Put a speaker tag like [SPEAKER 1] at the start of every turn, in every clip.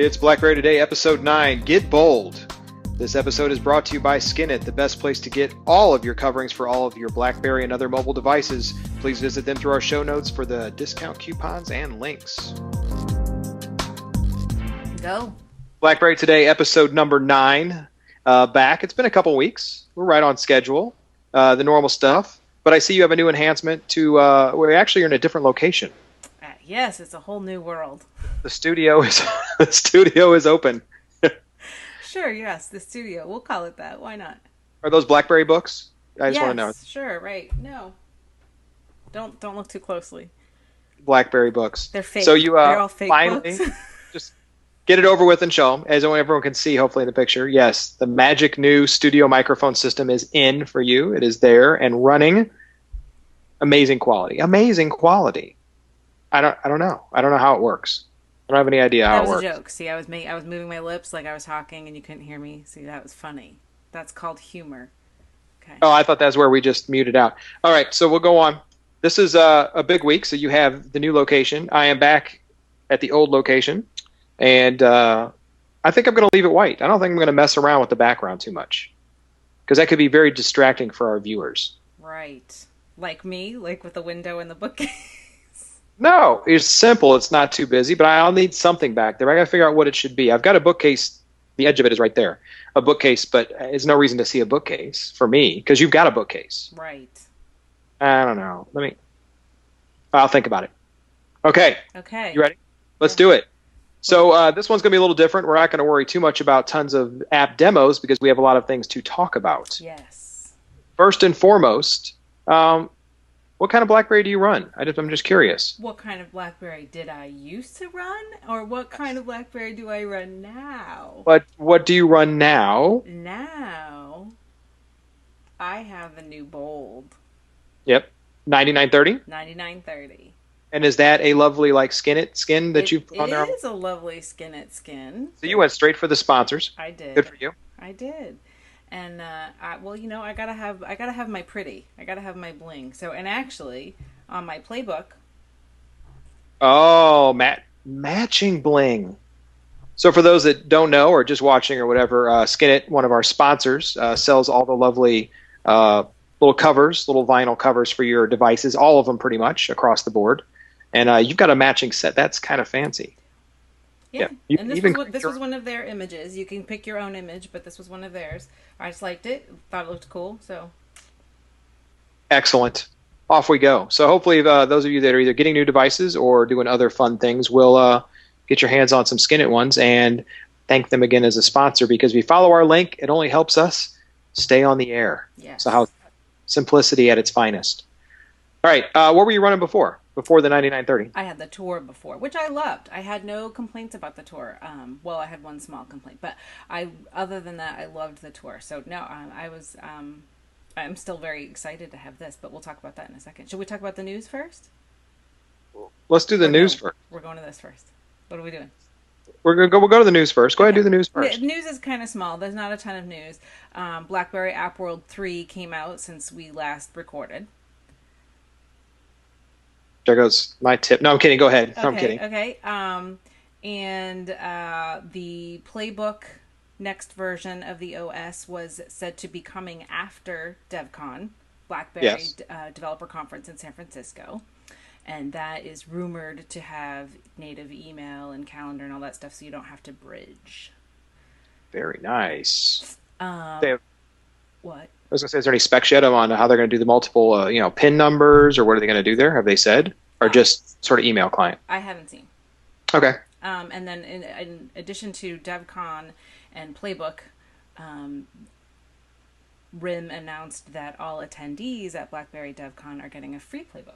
[SPEAKER 1] It's BlackBerry Today, Episode 9, Get Bold. This episode is brought to you by Skinit, the best place to get all of your coverings for all of your BlackBerry and other mobile devices. Please visit them through our show notes for the discount coupons and links.
[SPEAKER 2] Go.
[SPEAKER 1] BlackBerry Today, Episode number 9, back. It's been a couple weeks. We're right on schedule, the normal stuff. But I see you have a new enhancement to where actually you're in a different location.
[SPEAKER 2] Yes, it's a whole new world.
[SPEAKER 1] The studio is open.
[SPEAKER 2] Sure, yes, the studio. We'll call it that. Why not?
[SPEAKER 1] Are those BlackBerry books? I just want to know.
[SPEAKER 2] Sure, right. No. Don't look too closely.
[SPEAKER 1] BlackBerry books.
[SPEAKER 2] They're fake.
[SPEAKER 1] So you
[SPEAKER 2] They're all fake
[SPEAKER 1] finally
[SPEAKER 2] books.
[SPEAKER 1] just get it over with and show them, as everyone can see, hopefully, in the picture. Yes, the magic new studio microphone system is in for you. It is there and running. Amazing quality. Amazing quality. I don't know. I don't know how it works. I don't have any idea how it works.
[SPEAKER 2] That was a joke. See, I was moving my lips like I was talking and you couldn't hear me. See, that was funny. That's called humor. Okay.
[SPEAKER 1] Oh, I thought that's where we just muted out. All right, so we'll go on. This is a big week, so you have the new location. I am back at the old location, and I think I'm going to leave it white. I don't think I'm going to mess around with the background too much, because that could be very distracting for our viewers.
[SPEAKER 2] Right. Like me? Like with the window and the bookcase?
[SPEAKER 1] No, it's simple. It's not too busy, but I'll need something back there. I got to figure out what it should be. I've got a bookcase. The edge of it is right there. A bookcase, but there's no reason to see a bookcase for me because you've got a bookcase.
[SPEAKER 2] Right.
[SPEAKER 1] I don't know. I'll think about it. Okay.
[SPEAKER 2] Okay.
[SPEAKER 1] You ready? Let's do it. So this one's going to be a little different. We're not going to worry too much about tons of app demos because we have a lot of things to talk about.
[SPEAKER 2] Yes.
[SPEAKER 1] First and foremost, what kind of BlackBerry do you run? I'm just curious.
[SPEAKER 2] What kind of BlackBerry did I used to run, or what kind of BlackBerry do I run now?
[SPEAKER 1] What do you run now?
[SPEAKER 2] Now, I have the new Bold.
[SPEAKER 1] Yep, 9930.
[SPEAKER 2] 9930.
[SPEAKER 1] And is that a lovely skin that you've put on there?
[SPEAKER 2] It is a lovely skin.
[SPEAKER 1] So you went straight for the sponsors.
[SPEAKER 2] I did.
[SPEAKER 1] Good for you.
[SPEAKER 2] I did. And I gotta have my pretty. I gotta have my bling. So, and actually, on my playbook.
[SPEAKER 1] Oh, matching bling. So for those that don't know or just watching or whatever, Skinit, one of our sponsors, sells all the lovely little covers, little vinyl covers for your devices, all of them pretty much across the board. And you've got a matching set. That's kind of fancy.
[SPEAKER 2] Yeah, and this was one of their images. You can pick your own image, but this was one of theirs. I just liked it. Thought it looked cool. So
[SPEAKER 1] excellent. Off we go. So hopefully those of you that are either getting new devices or doing other fun things will get your hands on some Skinit ones and thank them again as a sponsor because if you follow our link, it only helps us stay on the air.
[SPEAKER 2] Yes.
[SPEAKER 1] So simplicity at its finest. All right, what were you running before the 9930?
[SPEAKER 2] I had the Tour before, which I loved. I had no complaints about the Tour. Well, I had one small complaint, but other than that, I loved the Tour. So no, I'm still very excited to have this, but we'll talk about that in a second. Should we talk about the news first?
[SPEAKER 1] Let's do the news first.
[SPEAKER 2] We're going to this first. What are we doing?
[SPEAKER 1] We'll go to the news first. Go ahead and do the news first.
[SPEAKER 2] News is kind of small. There's not a ton of news. BlackBerry App World 3 came out since we last recorded.
[SPEAKER 1] There goes my tip. No, I'm kidding. Go ahead. No, I'm kidding.
[SPEAKER 2] Okay. And the Playbook next version of the OS was said to be coming after DevCon, BlackBerry Developer Conference in San Francisco. And that is rumored to have native email and calendar and all that stuff so you don't have to bridge.
[SPEAKER 1] Very nice.
[SPEAKER 2] What?
[SPEAKER 1] I was going to say, is there any specs yet on how they're going to do the multiple PIN numbers, or what are they going to do there? Have they said? Or just sort of email client?
[SPEAKER 2] I haven't seen.
[SPEAKER 1] Okay.
[SPEAKER 2] And then in addition to DevCon and Playbook, RIM announced that all attendees at BlackBerry DevCon are getting a free Playbook.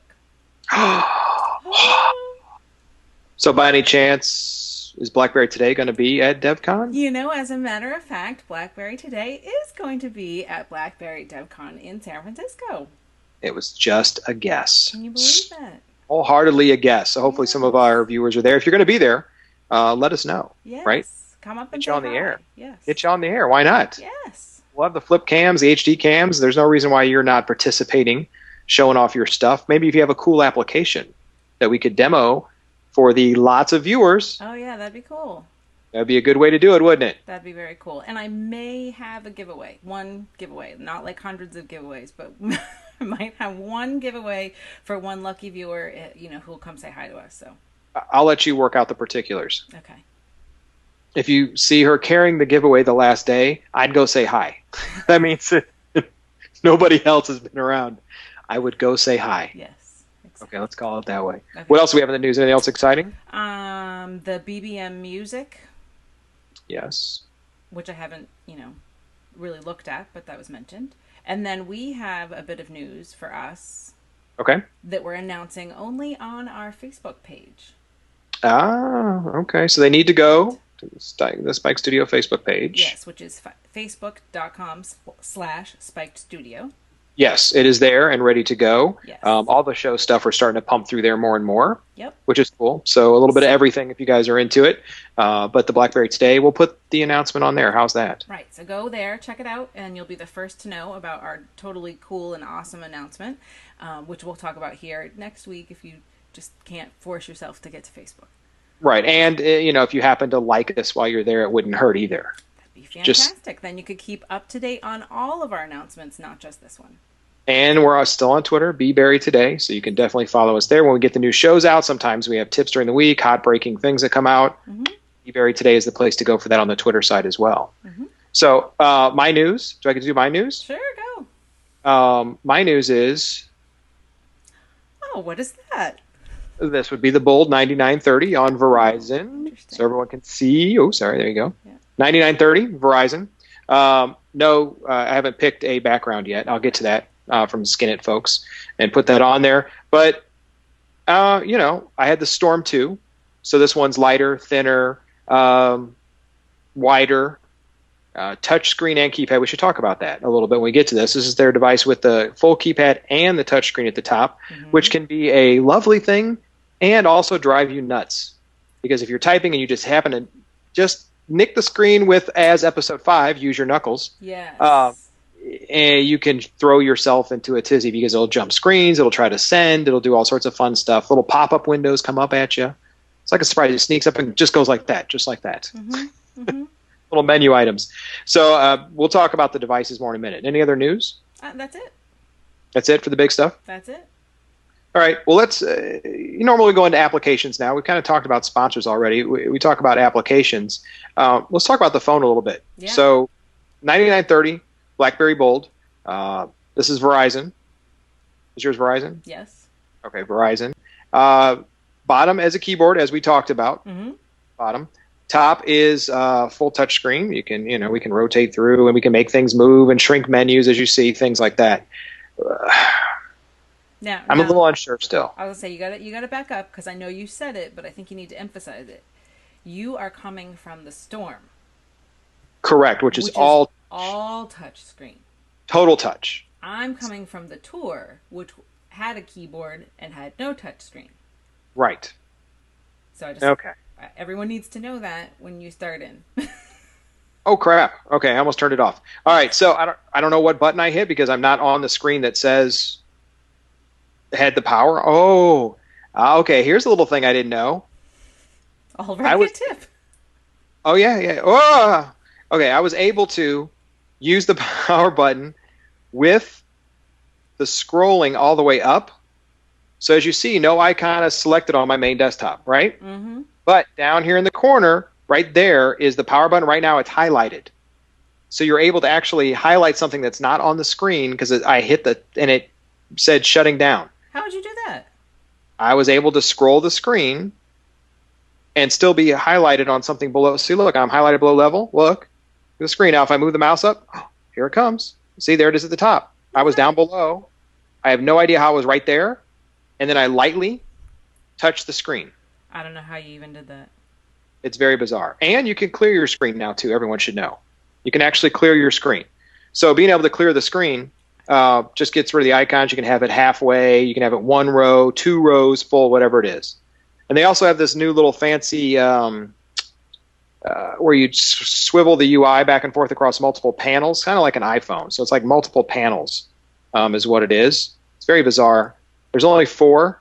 [SPEAKER 1] So by any chance, is BlackBerry Today going to be at DevCon?
[SPEAKER 2] As a matter of fact, BlackBerry Today is going to be at BlackBerry DevCon in San Francisco.
[SPEAKER 1] It was just a guess.
[SPEAKER 2] Can you believe that?
[SPEAKER 1] Wholeheartedly a guess. So hopefully some of our viewers are there. If you're going to be there, let us know.
[SPEAKER 2] Yes.
[SPEAKER 1] Right?
[SPEAKER 2] Come up and
[SPEAKER 1] get you on the air.
[SPEAKER 2] Yes.
[SPEAKER 1] Get you on the air. Why not?
[SPEAKER 2] Yes.
[SPEAKER 1] We'll have the flip cams, the HD cams. There's no reason why you're not participating, showing off your stuff. Maybe if you have a cool application that we could demo for the lots of viewers.
[SPEAKER 2] Oh, yeah, that'd be cool.
[SPEAKER 1] That'd be a good way to do it, wouldn't it?
[SPEAKER 2] That'd be very cool. And I may have a giveaway. One giveaway. Not like hundreds of giveaways, but I might have one giveaway for one lucky viewer, who will come say hi to us. So
[SPEAKER 1] I'll let you work out the particulars.
[SPEAKER 2] Okay.
[SPEAKER 1] If you see her carrying the giveaway the last day, I'd go say hi. That means nobody else has been around. I would go say hi.
[SPEAKER 2] Yes. Exactly.
[SPEAKER 1] Okay, let's call it that way.
[SPEAKER 2] Okay.
[SPEAKER 1] What else do we have in the news? Anything else exciting?
[SPEAKER 2] The BBM music.
[SPEAKER 1] Yes.
[SPEAKER 2] Which I haven't, really looked at, but that was mentioned. And then we have a bit of news for us.
[SPEAKER 1] Okay.
[SPEAKER 2] That we're announcing only on our Facebook page.
[SPEAKER 1] Okay. So they need to go to the Spike Studio Facebook page.
[SPEAKER 2] Yes, which is facebook.com/Spiked Studio.
[SPEAKER 1] Yes, it is there and ready to go.
[SPEAKER 2] Yes.
[SPEAKER 1] All the show stuff we're starting to pump through there more and more.
[SPEAKER 2] Yep.
[SPEAKER 1] Which is cool. So a little bit of everything if you guys are into it. But the BlackBerry Today, we'll put the announcement on there. How's that?
[SPEAKER 2] Right. So go there, check it out, and you'll be the first to know about our totally cool and awesome announcement, which we'll talk about here next week if you just can't force yourself to get to Facebook. Right.
[SPEAKER 1] And, if you happen to like us while you're there, it wouldn't hurt either.
[SPEAKER 2] That'd be fantastic. Then you could keep up to date on all of our announcements, not just this one.
[SPEAKER 1] And we're still on Twitter, BBerry Today, so you can definitely follow us there. When we get the new shows out, sometimes we have tips during the week, hot breaking things that come out. Mm-hmm. BBerry Today is the place to go for that on the Twitter side as well. Mm-hmm. So my news, do I get to do my news?
[SPEAKER 2] Sure, go.
[SPEAKER 1] My news is...
[SPEAKER 2] Oh, what is that?
[SPEAKER 1] This would be the Bold 9930 on Verizon, so everyone can see. Oh, sorry, there you go. Yeah. 9930, Verizon. No, I haven't picked a background yet. I'll get to that from Skin It folks and put that on there. But, I had the Storm 2, so this one's lighter, thinner, wider, touch screen and keypad. We should talk about that a little bit when we get to this. This is their device with the full keypad and the touch screen at the top, which can be a lovely thing and also drive you nuts. Because if you're typing and you just happen to just nick the screen with, as episode 5, use your knuckles.
[SPEAKER 2] Yes.
[SPEAKER 1] And you can throw yourself into a tizzy because it'll jump screens, it'll try to send, it'll do all sorts of fun stuff. Little pop-up windows come up at you. It's like a surprise. It sneaks up and just goes like that, just like that. Mm-hmm. Mm-hmm. Little menu items. So we'll talk about the devices more in a minute. Any other news?
[SPEAKER 2] That's it.
[SPEAKER 1] That's it for the big stuff?
[SPEAKER 2] That's it.
[SPEAKER 1] All right. Well, let's normally go into applications now. We kind of talked about sponsors already. We talk about applications. Let's talk about the phone a little bit.
[SPEAKER 2] Yeah.
[SPEAKER 1] So 9930, BlackBerry Bold. This is Verizon. Is yours Verizon?
[SPEAKER 2] Yes.
[SPEAKER 1] Okay, Verizon. Bottom as a keyboard, as we talked about. Mm-hmm. Bottom. Top is full touch screen. You can, we can rotate through and we can make things move and shrink menus as you see, things like that.
[SPEAKER 2] Now,
[SPEAKER 1] I'm a little unsure still.
[SPEAKER 2] I was gonna say you got to back up because I know you said it, but I think you need to emphasize it. You are coming from the Storm.
[SPEAKER 1] Correct, which is all
[SPEAKER 2] touch screen.
[SPEAKER 1] Total touch.
[SPEAKER 2] I'm coming from the Tour, which had a keyboard and had no touch screen.
[SPEAKER 1] Right.
[SPEAKER 2] So
[SPEAKER 1] okay.
[SPEAKER 2] Everyone needs to know that when you start in.
[SPEAKER 1] Oh crap! Okay, I almost turned it off. All right, so I don't know what button I hit because I'm not on the screen that says had the power. Oh, okay. Here's a little thing I didn't know.
[SPEAKER 2] All right, good tip.
[SPEAKER 1] Oh yeah. Oh, okay. I was able to use the power button with the scrolling all the way up. So as you see, no icon is selected on my main desktop, right? Mm-hmm. But down here in the corner, right there is the power button. Right now it's highlighted. So you're able to actually highlight something that's not on the screen because I hit and it said shutting down.
[SPEAKER 2] How would you do that?
[SPEAKER 1] I was able to scroll the screen and still be highlighted on something below. See, look, I'm highlighted below level. Look, the screen. Now if I move the mouse up, here it comes. See, there it is at the top. I was down below. I have no idea how I was right there. And then I lightly touched the screen.
[SPEAKER 2] I don't know how you even did that.
[SPEAKER 1] It's very bizarre. And you can clear your screen now, too. Everyone should know. You can actually clear your screen. So being able to clear the screen just gets rid of the icons. You can have it halfway. You can have it 1 row, 2 rows full, whatever it is. And they also have this new little fancy where you swivel the UI back and forth across multiple panels, kind of like an iPhone. So it's like multiple panels is what it is. It's very bizarre. There's only 4.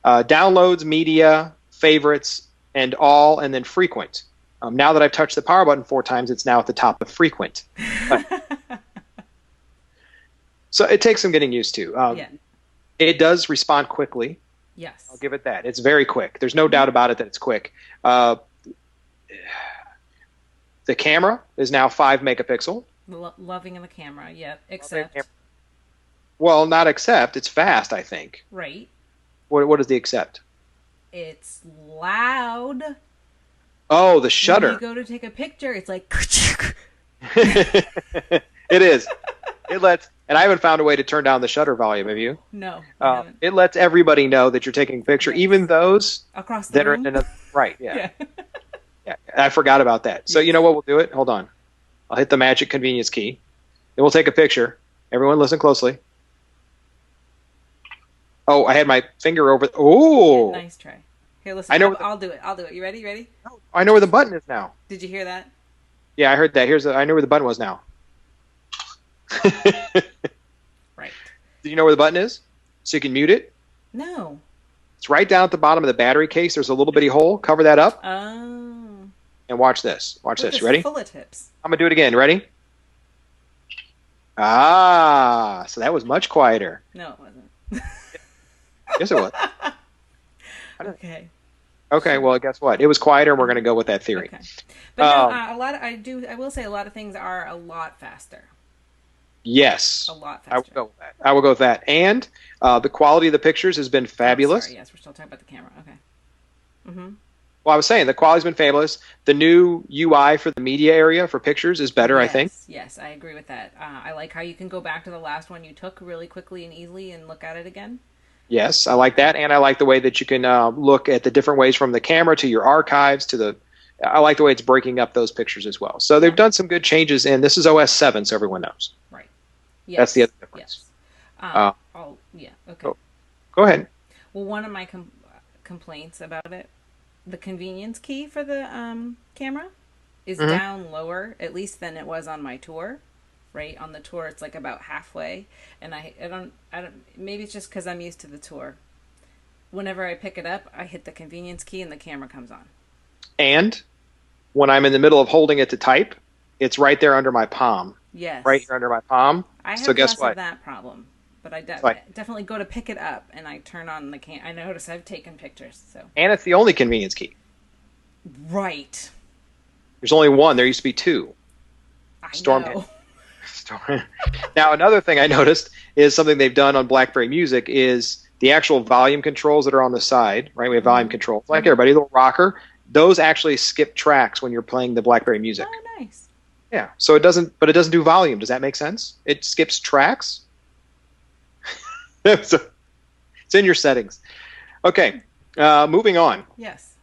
[SPEAKER 1] Downloads, media, favorites, and all, and then frequent. Now that I've touched the power button 4 times, it's now at the top of frequent. So it takes some getting used to.
[SPEAKER 2] Yeah.
[SPEAKER 1] It does respond quickly.
[SPEAKER 2] Yes.
[SPEAKER 1] I'll give it that. It's very quick. There's no doubt about it that it's quick. The camera is now 5 megapixel.
[SPEAKER 2] Loving in the camera, yep. Except.
[SPEAKER 1] Well, not except. It's fast, I think.
[SPEAKER 2] Right.
[SPEAKER 1] What is the except?
[SPEAKER 2] It's loud.
[SPEAKER 1] Oh, the shutter.
[SPEAKER 2] When you go to take a picture, it's like.
[SPEAKER 1] It is. It lets, and I haven't found a way to turn down the shutter volume. Have you?
[SPEAKER 2] No.
[SPEAKER 1] It lets everybody know that you're taking a picture, even those
[SPEAKER 2] across the
[SPEAKER 1] that
[SPEAKER 2] room.
[SPEAKER 1] are in another. Right. Yeah. Yeah. I forgot about that. So you know what? We'll do it. Hold on. I'll hit the magic convenience key. Then we'll take a picture. Everyone, listen closely. Oh, I had my finger over. Oh.
[SPEAKER 2] Yeah, nice try. Here, listen. I'll do it. I'll do it. You ready? You ready?
[SPEAKER 1] I know where the button is now.
[SPEAKER 2] Did you hear that?
[SPEAKER 1] Yeah, I heard that. I know where the button was now.
[SPEAKER 2] Right.
[SPEAKER 1] Did you know where the button is? So you can mute it?
[SPEAKER 2] No.
[SPEAKER 1] It's right down at the bottom of the battery case. There's a little bitty hole. Cover that up.
[SPEAKER 2] Oh.
[SPEAKER 1] And watch this. Watch this. You ready?
[SPEAKER 2] Full of tips.
[SPEAKER 1] I'm going to do it again. Ready? Ah, so that was much quieter.
[SPEAKER 2] No, it wasn't.
[SPEAKER 1] Yes, it was.
[SPEAKER 2] Okay.
[SPEAKER 1] Okay, well, guess what? It was quieter, and we're going to go with that theory.
[SPEAKER 2] Okay. But no, I will say a lot of things are a lot faster.
[SPEAKER 1] Yes.
[SPEAKER 2] A lot faster.
[SPEAKER 1] I will go with that. I will go with that. And the quality of the pictures has been fabulous.
[SPEAKER 2] Sorry, yes, we're still talking about the camera. Okay. Mm-hmm.
[SPEAKER 1] Well, I was saying the quality's been fabulous. The new UI for the media area for pictures is better, I think.
[SPEAKER 2] Yes, I agree with that. I like how you can go back to the last one you took really quickly and easily and look at it again.
[SPEAKER 1] Yes, I like that, and I like the way that you can look at the different ways from the camera to your archives to the. I like the way it's breaking up those pictures as well. So they've done some good changes, and this is OS 7, so everyone knows.
[SPEAKER 2] Right. Yes.
[SPEAKER 1] That's the other difference.
[SPEAKER 2] Yes. Yeah. Okay.
[SPEAKER 1] Go ahead.
[SPEAKER 2] Well, one of my complaints about it, the convenience key for the camera is down lower, at least than it was on my tour. Right on the tour, it's like about halfway, and I don't. Maybe it's just because I'm used to the tour. Whenever I pick it up, I hit the convenience key and the camera comes on.
[SPEAKER 1] And when I'm in the middle of holding it to type, it's right there under my palm.
[SPEAKER 2] Yes.
[SPEAKER 1] Right here under my palm.
[SPEAKER 2] I have
[SPEAKER 1] so guess
[SPEAKER 2] less
[SPEAKER 1] what?
[SPEAKER 2] of that problem, but I definitely go to pick it up and I turn on the I notice I've taken pictures. So.
[SPEAKER 1] And it's the only convenience key.
[SPEAKER 2] Right.
[SPEAKER 1] There's only one. There used to be 2.
[SPEAKER 2] I know.
[SPEAKER 1] Now, another thing I noticed is something they've done on BlackBerry Music is the actual volume controls that are on the side, right? We have volume controls. Like everybody, little rocker. Those actually skip tracks when you're playing the BlackBerry Music.
[SPEAKER 2] Oh, nice.
[SPEAKER 1] Yeah. So it doesn't do volume. Does that make sense? It skips tracks. So it's in your settings. Okay. Moving on.
[SPEAKER 2] Yes.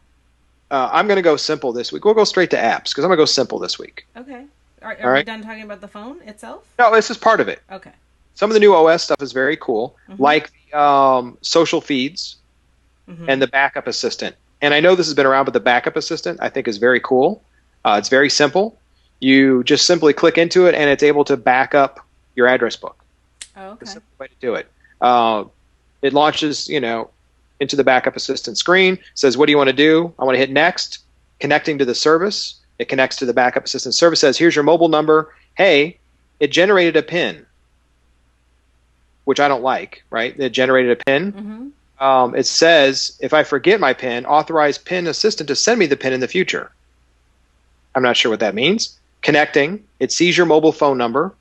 [SPEAKER 1] I'm going to go simple this week. We'll go straight to apps because I'm going to go simple this week.
[SPEAKER 2] Okay. Are we done talking about the phone itself?
[SPEAKER 1] No, this is part of it.
[SPEAKER 2] Okay.
[SPEAKER 1] Some of the new OS stuff is very cool, like social feeds and the backup assistant. And I know this has been around, but the backup assistant I think is very cool. It's very simple. You just simply click into it, and it's able to back up your address book.
[SPEAKER 2] Oh, okay.
[SPEAKER 1] It's a simple way to do it. It launches, into the backup assistant screen, says, what do you want to do? I want to hit next, connecting to the service. It connects to the backup assistant service, says, here's your mobile number. Hey, it generated a PIN, which I don't like, right? It generated a PIN. It says, if I forget my PIN, authorize PIN assistant to send me the PIN in the future. I'm not sure what that means. Connecting, it sees your mobile phone number,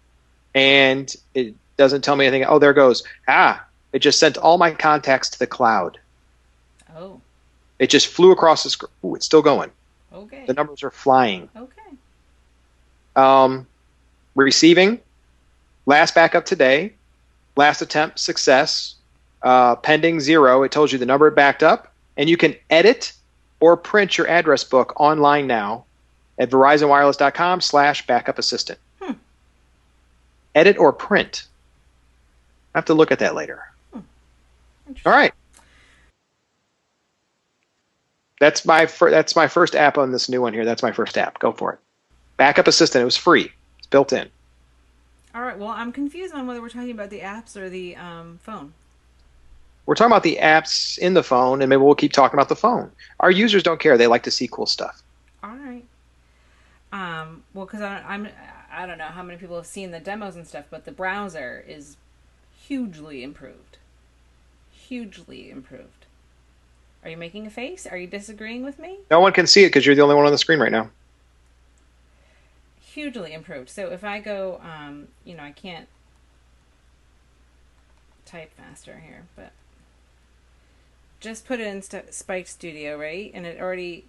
[SPEAKER 1] and it doesn't tell me anything. Oh, there it goes. It just sent all my contacts to the cloud.
[SPEAKER 2] Oh.
[SPEAKER 1] It just flew across the screen. Ooh, it's still going.
[SPEAKER 2] Okay.
[SPEAKER 1] The numbers are flying.
[SPEAKER 2] Okay.
[SPEAKER 1] Receiving, last backup today, last attempt success, pending 0. It tells you the number it backed up, and you can edit or print your address book online now at verizonwireless.com/backup assistant. Edit or print. I have to look at that later. All right. That's my first app on this new one here. That's my first app. Go for it. Backup Assistant. It was free. It's built in.
[SPEAKER 2] All right. Well, I'm confused on whether we're talking about the apps or the phone.
[SPEAKER 1] We're talking about the apps in the phone, and maybe we'll keep talking about the phone. Our users don't care. They like to see cool stuff.
[SPEAKER 2] All right. Well, because I don't know how many people have seen the demos and stuff, but the browser is hugely improved. Hugely improved. Are you making a face? Are you disagreeing with me?
[SPEAKER 1] No one can see it because you're the only one on the screen right now.
[SPEAKER 2] Hugely improved. So if I go, I can't type faster here, but just put it in Spike Studio, right? And it already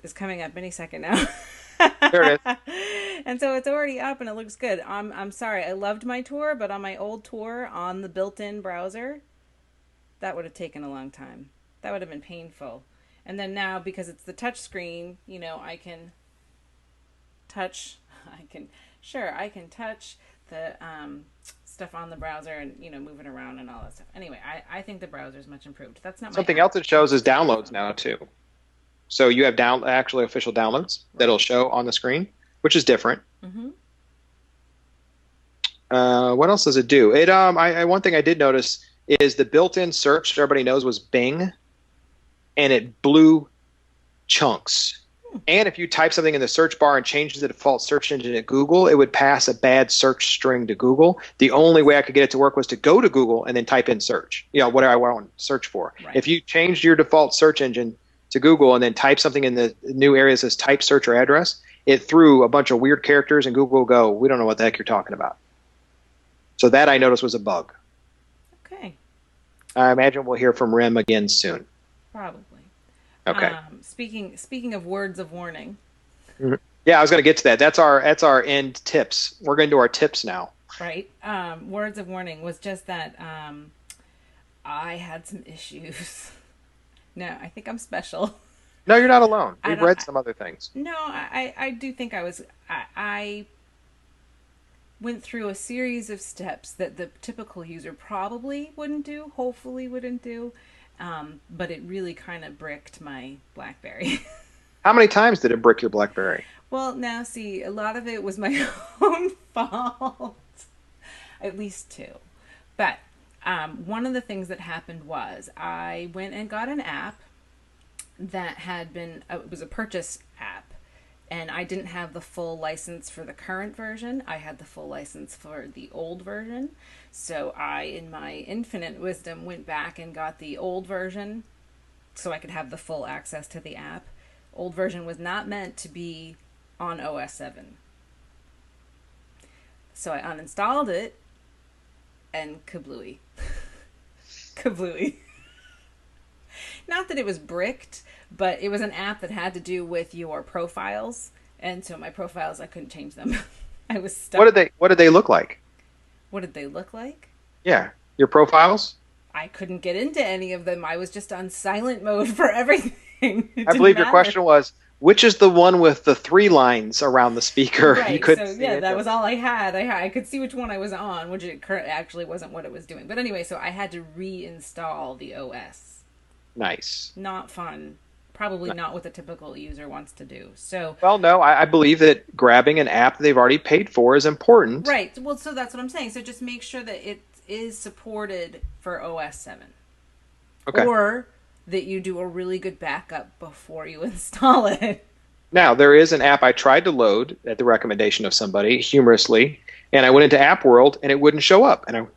[SPEAKER 2] is coming up any second now.
[SPEAKER 1] There it is.
[SPEAKER 2] And so it's already up and it looks good. I'm sorry. I loved my tour, but on my old tour on the built-in browser, that would have taken a long time. That would have been painful. And then now, because it's the touch screen, I can touch. I can touch the stuff on the browser and move it around and all that stuff. Anyway, I think the browser is much improved. That's not
[SPEAKER 1] something else it shows is downloads now too. So you have actually official downloads that'll show on the screen, which is different.
[SPEAKER 2] Mm-hmm.
[SPEAKER 1] What else does it do? It one thing I did notice is the built-in search everybody knows was Bing, and it blew chunks. And if you type something in the search bar and change the default search engine at Google, it would pass a bad search string to Google. The only way I could get it to work was to go to Google and then type in search, whatever I want to search for.
[SPEAKER 2] Right.
[SPEAKER 1] If you changed your default search engine to Google and then type something in the new area that says type, search, or address, it threw a bunch of weird characters, and Google will go, we don't know what the heck you're talking about. So that I noticed was a bug.
[SPEAKER 2] Okay.
[SPEAKER 1] I imagine we'll hear from RIM again soon.
[SPEAKER 2] Probably.
[SPEAKER 1] Okay.
[SPEAKER 2] Speaking of words of warning.
[SPEAKER 1] Mm-hmm. Yeah, I was going to get to that. That's our end tips. We're going to do our tips now.
[SPEAKER 2] Right. Words of warning was just that I had some issues. No, I think I'm special.
[SPEAKER 1] No, you're not alone. We've read some other things.
[SPEAKER 2] No, I do think I went through a series of steps that the typical user probably wouldn't do, hopefully wouldn't do. But it really kind of bricked my BlackBerry.
[SPEAKER 1] How many times did it brick your BlackBerry?
[SPEAKER 2] Well, now see, a lot of it was my own fault. At least two. But one of the things that happened was I went and got an app that had been, it was a purchase app. And I didn't have the full license for the current version. I had the full license for the old version. So I, in my infinite wisdom, went back and got the old version so I could have the full access to the app. Old version was not meant to be on OS 7. So I uninstalled it and kablooey. Kablooey. Not that it was bricked, but it was an app that had to do with your profiles. And so my profiles, I couldn't change them. I was stuck.
[SPEAKER 1] What did they look like?
[SPEAKER 2] What did they look like?
[SPEAKER 1] Yeah, your profiles?
[SPEAKER 2] I couldn't get into any of them. I was just on silent mode for everything.
[SPEAKER 1] I believe your question was, which is the one with the 3 lines around the speaker?
[SPEAKER 2] Right,
[SPEAKER 1] you couldn't
[SPEAKER 2] so yeah, that was all I had. I could see which one I was on, which it actually wasn't what it was doing. But anyway, so I had to reinstall the OS.
[SPEAKER 1] Nice.
[SPEAKER 2] Not fun. Probably not what the typical user wants to do. So,
[SPEAKER 1] well, no, I believe that grabbing an app they've already paid for is important.
[SPEAKER 2] Right. Well, so that's what I'm saying. So just make sure that it is supported for OS 7.
[SPEAKER 1] Okay.
[SPEAKER 2] Or that you do a really good backup before you install it.
[SPEAKER 1] Now, there is an app I tried to load at the recommendation of somebody, humorously, and I went into App World, and it wouldn't show up. And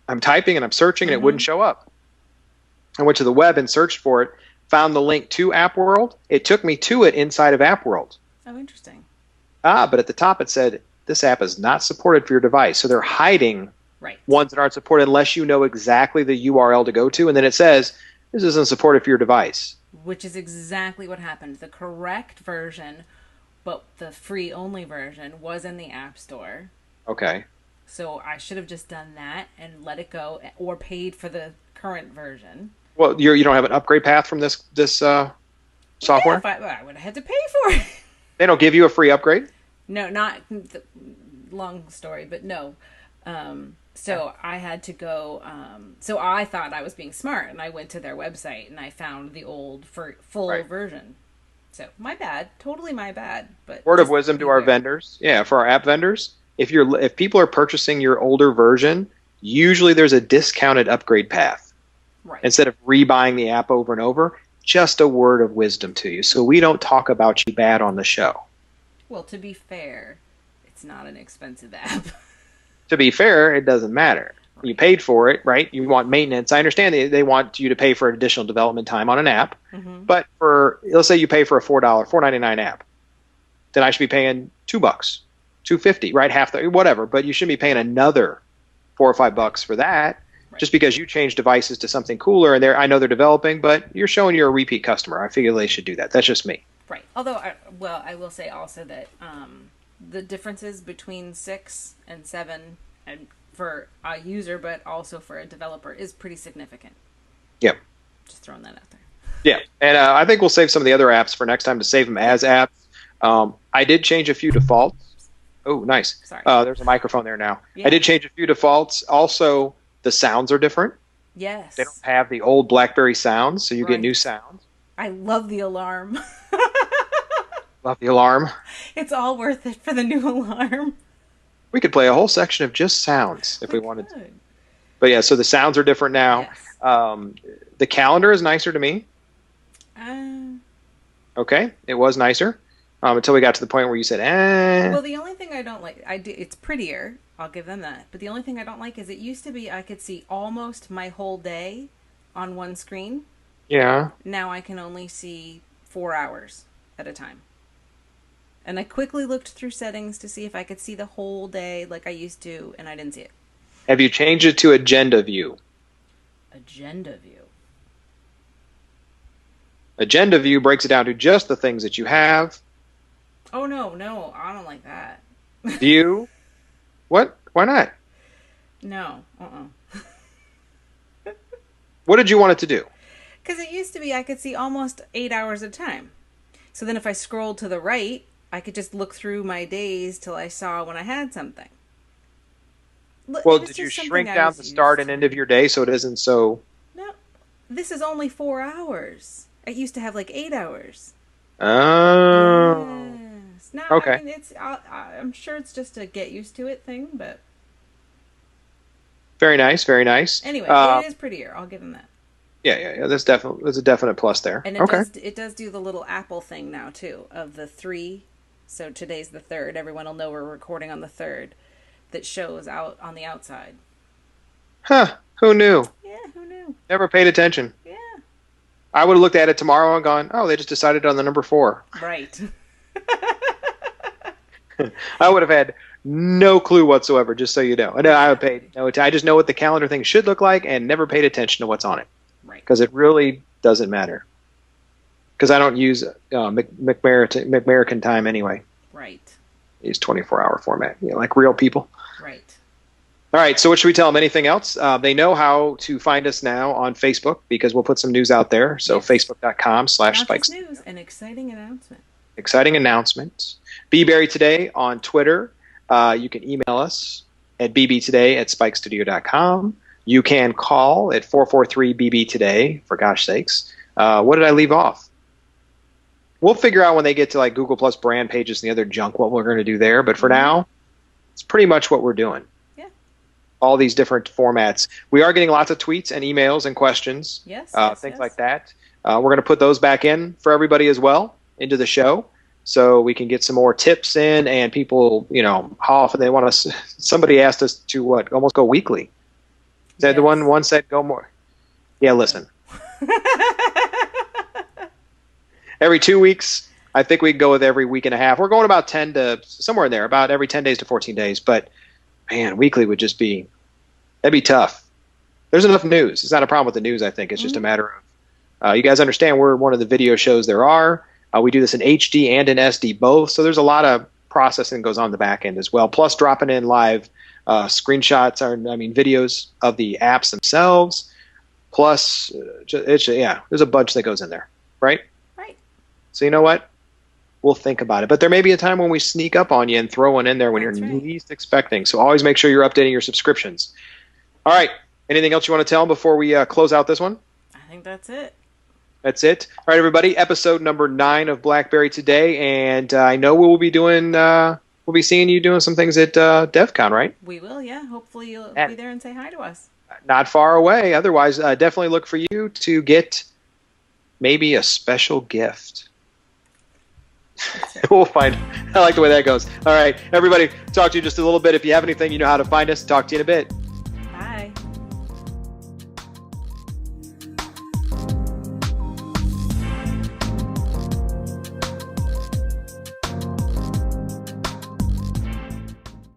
[SPEAKER 1] I'm typing, and I'm searching, and it wouldn't show up. I went to the web and searched for it, found the link to App World. It took me to it inside of App World.
[SPEAKER 2] Oh, interesting.
[SPEAKER 1] But at the top it said, this app is not supported for your device. So they're hiding ones that aren't supported unless you know exactly the URL to go to. And then it says, this isn't supported for your device.
[SPEAKER 2] Which is exactly what happened. The correct version, but the free-only version, was in the App Store.
[SPEAKER 1] Okay.
[SPEAKER 2] So I should have just done that and let it go, or paid for the current version.
[SPEAKER 1] Well, you don't have an upgrade path from this software?
[SPEAKER 2] Yeah, I would have had to pay for it.
[SPEAKER 1] They don't give you a free upgrade?
[SPEAKER 2] No, not long story, but no. So I had to go. So I thought I was being smart, and I went to their website and I found the old full version. So my bad, totally my bad. But
[SPEAKER 1] word of wisdom to our vendors, for our app vendors, if people are purchasing your older version, usually there's a discounted upgrade path.
[SPEAKER 2] Right.
[SPEAKER 1] Instead of rebuying the app over and over, just a word of wisdom to you, so we don't talk about you bad on the show.
[SPEAKER 2] Well, to be fair, it's not an expensive app.
[SPEAKER 1] To be fair, it doesn't matter. Right. You paid for it, right? You want maintenance. I understand they want you to pay for additional development time on an app, but let's say you pay for a $4.99 app, then I should be paying $2, $2.50, right? Half the whatever, but you shouldn't be paying another $4 or $5 for that. Right. Just because you change devices to something cooler, and I know they're developing, but you're showing you're a repeat customer. I figure they should do that. That's just me.
[SPEAKER 2] Right. Although, I will say also that the differences between 6 and 7, and for a user, but also for a developer, is pretty significant.
[SPEAKER 1] Yep.
[SPEAKER 2] Just throwing that out there.
[SPEAKER 1] Yeah, and I think we'll save some of the other apps for next time to save them as apps. I did change a few defaults. Oh, nice.
[SPEAKER 2] Sorry.
[SPEAKER 1] There's a microphone there now.
[SPEAKER 2] Yeah.
[SPEAKER 1] I did change a few defaults. Also, the sounds are different.
[SPEAKER 2] Yes.
[SPEAKER 1] They don't have the old BlackBerry sounds, so you get new sounds.
[SPEAKER 2] I love the alarm.
[SPEAKER 1] Love the alarm.
[SPEAKER 2] It's all worth it for the new alarm.
[SPEAKER 1] We could play a whole section of just sounds if we wanted to. But yeah, so the sounds are different now. Yes. The calendar is nicer to me. Okay, it was nicer until we got to the point where you said, eh.
[SPEAKER 2] Well, the only thing I don't like, it's prettier. I'll give them that. But the only thing I don't like is it used to be I could see almost my whole day on one screen.
[SPEAKER 1] Yeah.
[SPEAKER 2] Now I can only see 4 hours at a time. And I quickly looked through settings to see if I could see the whole day like I used to, and I didn't see it.
[SPEAKER 1] Have you changed it to agenda view?
[SPEAKER 2] Agenda view.
[SPEAKER 1] Agenda view breaks it down to just the things that you have.
[SPEAKER 2] Oh, no, I don't like that.
[SPEAKER 1] View? What? Why not?
[SPEAKER 2] No,
[SPEAKER 1] What did you want it to do?
[SPEAKER 2] Because it used to be I could see almost 8 hours at a time. So then if I scrolled to the right, I could just look through my days till I saw when I had something.
[SPEAKER 1] Well, did you shrink down the start and end of your day so it isn't so...
[SPEAKER 2] No, this is only 4 hours. It used to have like 8 hours.
[SPEAKER 1] Oh.
[SPEAKER 2] Yes. No,
[SPEAKER 1] okay.
[SPEAKER 2] I mean, I'm sure it's just a get used to it thing, but...
[SPEAKER 1] Very nice, very nice.
[SPEAKER 2] Anyway, it is prettier. I'll give them that.
[SPEAKER 1] Yeah. There's a definite plus there.
[SPEAKER 2] And it does do the little Apple thing now too of the 3. So today's the 3rd. Everyone will know we're recording on the 3rd. That shows out on the outside.
[SPEAKER 1] Huh? Who knew?
[SPEAKER 2] Yeah, who knew?
[SPEAKER 1] Never paid attention.
[SPEAKER 2] Yeah.
[SPEAKER 1] I would have looked at it tomorrow and gone, "Oh, they just decided on the number 4."
[SPEAKER 2] Right.
[SPEAKER 1] I would have had no clue whatsoever. Just so you know, I just know what the calendar thing should look like, and never paid attention to what's on it.
[SPEAKER 2] Right.
[SPEAKER 1] Because it really doesn't matter. Because I don't use McAmerican time anyway.
[SPEAKER 2] Right.
[SPEAKER 1] I use 24-hour format, like real people.
[SPEAKER 2] Right.
[SPEAKER 1] All right, so what should we tell them? Anything else? They know how to find us now on Facebook because we'll put some news out there. So yes. Facebook.com/Spikes.
[SPEAKER 2] News, an exciting announcement.
[SPEAKER 1] Exciting announcements. BlackBerry Today on Twitter. You can email us at BBToday@spikestudio.com. You can call at 443-BB-TODAY, for gosh sakes. What did I leave off? We'll figure out when they get to like Google Plus brand pages and the other junk what we're going to do there. But for now, it's pretty much what we're doing.
[SPEAKER 2] Yeah.
[SPEAKER 1] All these different formats. We are getting lots of tweets and emails and questions.
[SPEAKER 2] Yes.
[SPEAKER 1] Things like that. We're going to put those back in for everybody as well into the show. So we can get some more tips in and people, how often they want us. Somebody asked us to almost go weekly. Said the one said go more. Yeah, listen. Every 2 weeks, I think we can go with every week and a half. We're going about 10 to somewhere in there, about every 10 days to 14 days. But man, weekly would just that'd be tough. There's enough news. It's not a problem with the news, I think. It's just a matter of, you guys understand we're one of the video shows there are. We do this in HD and in SD both. So there's a lot of processing that goes on the back end as well. Plus dropping in live screenshots, videos of the apps themselves. Plus, there's a bunch that goes in there, right?
[SPEAKER 2] Right.
[SPEAKER 1] So you know what? We'll think about it. But there may be a time when we sneak up on you and throw one in there when you're least expecting. So always make sure you're updating your subscriptions. All right. Anything else you want to tell them before we close out this one?
[SPEAKER 2] I think that's it.
[SPEAKER 1] That's it. All right, everybody. Episode number 9 of BlackBerry Today. And I know we'll be seeing you doing some things at DevCon, right?
[SPEAKER 2] We will, yeah. Hopefully you'll be there and say hi to us.
[SPEAKER 1] Not far away. Otherwise, definitely look for you to get maybe a special gift. We'll find. I like the way that goes. All right, everybody, talk to you just a little bit. If you have anything, you know how to find us. Talk to you in a bit.